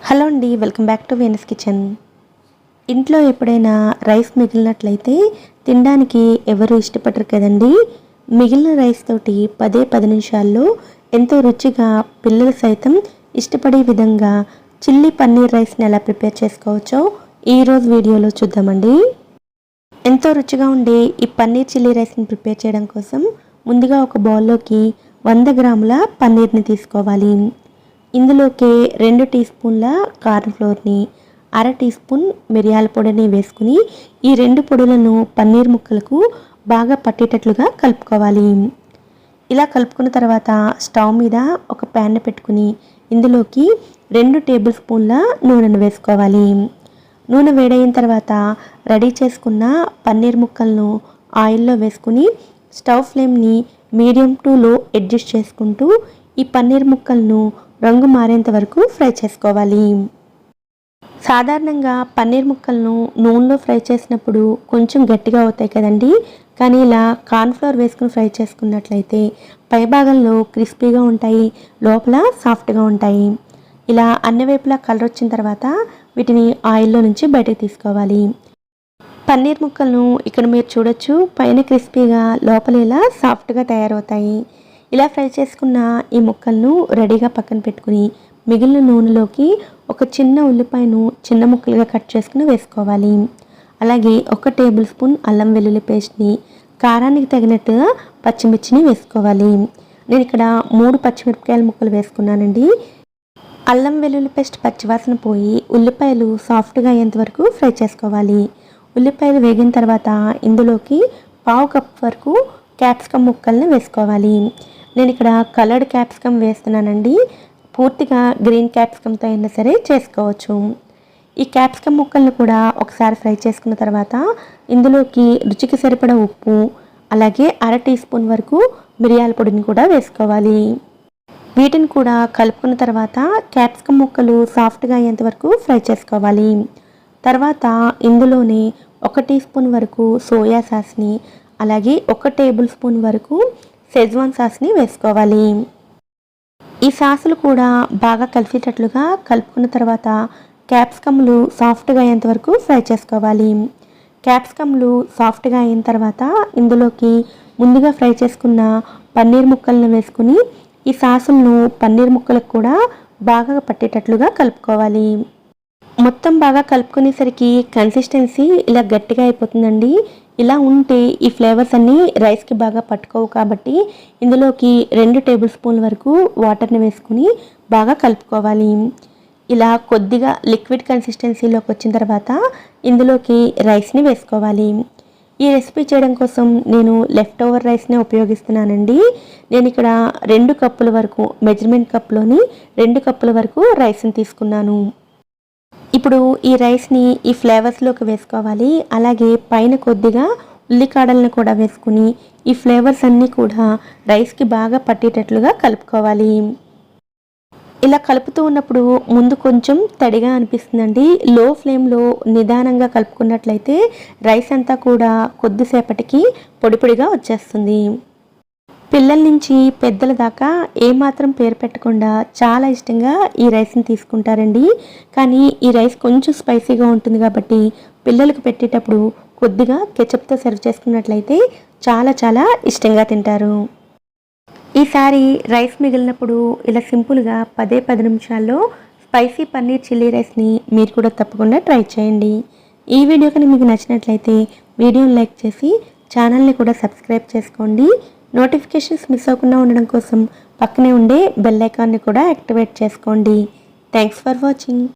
Hello అండి, welcome back to Venus kitchen. ఇంట్లో ఎప్పుడైనా రైస్ మిగిలినట్లయితే తినడానికి ఎవరు ఇష్టపడరు కదండి. మిగిలిన రైస్ తోటి 10 నిమిషాల్లో ఎంతో రుచిగా పిల్లలు సైతం ఇష్టపడే విధంగా చిల్లీ పన్నీర్ రైస్ని ఎలా ప్రిపేర్ చేసుకోవచ్చో ఈరోజు వీడియోలో చూద్దామండి. ఎంతో రుచిగా ఉండే ఈ పన్నీర్ చిల్లీ రైస్ని ప్రిపేర్ చేయడం కోసం ముందుగా ఒక బౌల్లోకి 100 గ్రాముల పన్నీర్ని తీసుకోవాలి. ఇందులోకి 2 టీ స్పూన్ల కార్న్ ఫ్లోర్ని, అర టీ స్పూన్ మిరియాల పొడిని వేసుకుని ఈ 2 పొడులను పన్నీర్ ముక్కలకు బాగా పట్టేటట్లుగా కలుపుకోవాలి. ఇలా కలుపుకున్న తర్వాత స్టవ్ మీద ఒక ప్యాన్ పెట్టుకుని ఇందులోకి 2 టేబుల్ స్పూన్ల నూనెను వేసుకోవాలి. నూనె వేడైన తర్వాత రెడీ చేసుకున్న పన్నీర్ ముక్కలను ఆయిల్లో వేసుకుని స్టవ్ ఫ్లేమ్ని మీడియం టు లో అడ్జస్ట్ చేసుకుంటూ ఈ పన్నీర్ ముక్కలను రంగు మారేంత వరకు ఫ్రై చేసుకోవాలి. సాధారణంగా పన్నీర్ ముక్కలను నూనెలో ఫ్రై చేసినప్పుడు కొంచెం గట్టిగా అవుతాయి కదండి. కానీ ఇలా కార్న్ఫ్లవర్ వేసుకుని ఫ్రై చేసుకున్నట్లయితే పై భాగంలో క్రిస్పీగా ఉంటాయి, లోపల సాఫ్ట్గా ఉంటాయి. ఇలా అన్ని వైపులా కలర్ వచ్చిన తర్వాత వీటిని ఆయిల్లో నుంచి బయటకు తీసుకోవాలి. పన్నీర్ ముక్కలను ఇక్కడ మీరు చూడొచ్చు, పైన క్రిస్పీగా లోపల ఇలా సాఫ్ట్గా తయారవుతాయి. ఇలా ఫ్రై చేసుకున్న ఈ ముక్కలను రెడీగా పక్కన పెట్టుకుని మిగిలిన నూనెలోకి ఒక చిన్న ఉల్లిపాయను చిన్న ముక్కలుగా కట్ చేసుకుని వేసుకోవాలి. అలాగే 1 టేబుల్ స్పూన్ అల్లం వెల్లుల్లి పేస్ట్ని, కారానికి తగినట్టుగా పచ్చిమిర్చిని వేసుకోవాలి. నేను ఇక్కడ 3 పచ్చిమిరపకాయల ముక్కలు వేసుకున్నానండి. అల్లం వెల్లుల్లి పేస్ట్ పచ్చివాసన పోయి ఉల్లిపాయలు సాఫ్ట్గా అయ్యేంత వరకు ఫ్రై చేసుకోవాలి. ఉల్లిపాయలు వేగిన తర్వాత ఇందులోకి 1/2 కప్ వరకు క్యాప్సికమ్ ముక్కల్ని వేసుకోవాలి. నేను ఇక్కడ కలర్డ్ క్యాప్సికమ్ వేస్తున్నానండి. పూర్తిగా గ్రీన్ క్యాప్సికమ్తో అయినా సరే చేసుకోవచ్చు. ఈ క్యాప్సికమ్ ముక్కలను కూడా ఒకసారి ఫ్రై చేసుకున్న తర్వాత ఇందులోకి రుచికి సరిపడా ఉప్పు, అలాగే అర టీ స్పూన్ వరకు మిరియాల పొడిని కూడా వేసుకోవాలి. వీటిని కూడా కలుపుకున్న తర్వాత క్యాప్సికమ్ ముక్కలు సాఫ్ట్గా అయ్యేంత వరకు ఫ్రై చేసుకోవాలి. తర్వాత ఇందులోనే 1 టీ స్పూన్ వరకు సోయా సాస్ని, అలాగే 1 టేబుల్ స్పూన్ వరకు షెజ్వాన్ సాస్ని వేసుకోవాలి. ఈ సాసులు కూడా బాగా కలిసేటట్లుగా కలుపుకున్న తర్వాత క్యాప్సికమ్లు సాఫ్ట్గా అయ్యేంత వరకు ఫ్రై చేసుకోవాలి. క్యాప్సికమ్లు సాఫ్ట్గా అయిన తర్వాత ఇందులోకి ముందుగా ఫ్రై చేసుకున్న పన్నీర్ ముక్కలను వేసుకుని ఈ సాసులను పన్నీర్ ముక్కలకు కూడా బాగా పట్టేటట్లుగా కలుపుకోవాలి. మొత్తం బాగా కలుపుకునేసరికి కన్సిస్టెన్సీ ఇలా గట్టిగా అయిపోతుందండి. ఇలా ఉంటే ఈ ఫ్లేవర్స్ అన్నీ రైస్కి బాగా పట్టుకోవు కాబట్టి ఇందులోకి 2 టేబుల్ స్పూన్ల వరకు వాటర్ని వేసుకుని బాగా కలుపుకోవాలి. ఇలా కొద్దిగా లిక్విడ్ కన్సిస్టెన్సీలోకి వచ్చిన తర్వాత ఇందులోకి రైస్ని వేసుకోవాలి. ఈ రెసిపీ చేయడం కోసం నేను లెఫ్ట్ ఓవర్ రైస్ని ఉపయోగిస్తున్నానండి. నేను ఇక్కడ 2 కప్పుల వరకు మెజర్మెంట్ కప్లోని 2 కప్పుల వరకు రైస్ని తీసుకున్నాను. ఇప్పుడు ఈ రైస్ని ఈ ఫ్లేవర్స్లోకి వేసుకోవాలి. అలాగే పైన కొద్దిగా ఉల్లికాడలను కూడా వేసుకుని ఈ ఫ్లేవర్స్ అన్నీ కూడా రైస్కి బాగా పట్టేటట్లుగా కలుపుకోవాలి. ఇలా కలుపుతూ ఉన్నప్పుడు ముందు కొంచెం తడిగా అనిపిస్తుందండి. లో ఫ్లేమ్లో నిదానంగా కలుపుకున్నట్లయితే రైస్ అంతా కూడా కొద్దిసేపటికి పొడి పొడిగా వచ్చేస్తుంది. పిల్లల నుంచి పెద్దల దాకా ఏమాత్రం పేరు పెట్టకుండా చాలా ఇష్టంగా ఈ రైస్ని తీసుకుంటారండి. కానీ ఈ రైస్ కొంచెం స్పైసీగా ఉంటుంది కాబట్టి పిల్లలకు పెట్టేటప్పుడు కొద్దిగా కెచప్తో సర్వ్ చేసుకున్నట్లయితే చాలా చాలా ఇష్టంగా తింటారు. ఈసారి రైస్ మిగిలినప్పుడు ఇలా సింపుల్గా 10 నిమిషాల్లో స్పైసీ పన్నీర్ చిల్లీ రైస్ని మీరు కూడా తప్పకుండా ట్రై చేయండి. ఈ వీడియో కానీ మీకు నచ్చినట్లయితే వీడియోని లైక్ చేసి ఛానల్ని కూడా సబ్స్క్రైబ్ చేసుకోండి. నోటిఫికేషన్స్ మిస్ అవ్వకుండా ఉండడం కోసం పక్కనే ఉండే బెల్ ఐకాన్ని కూడా యాక్టివేట్ చేసుకోండి. Thanks for watching.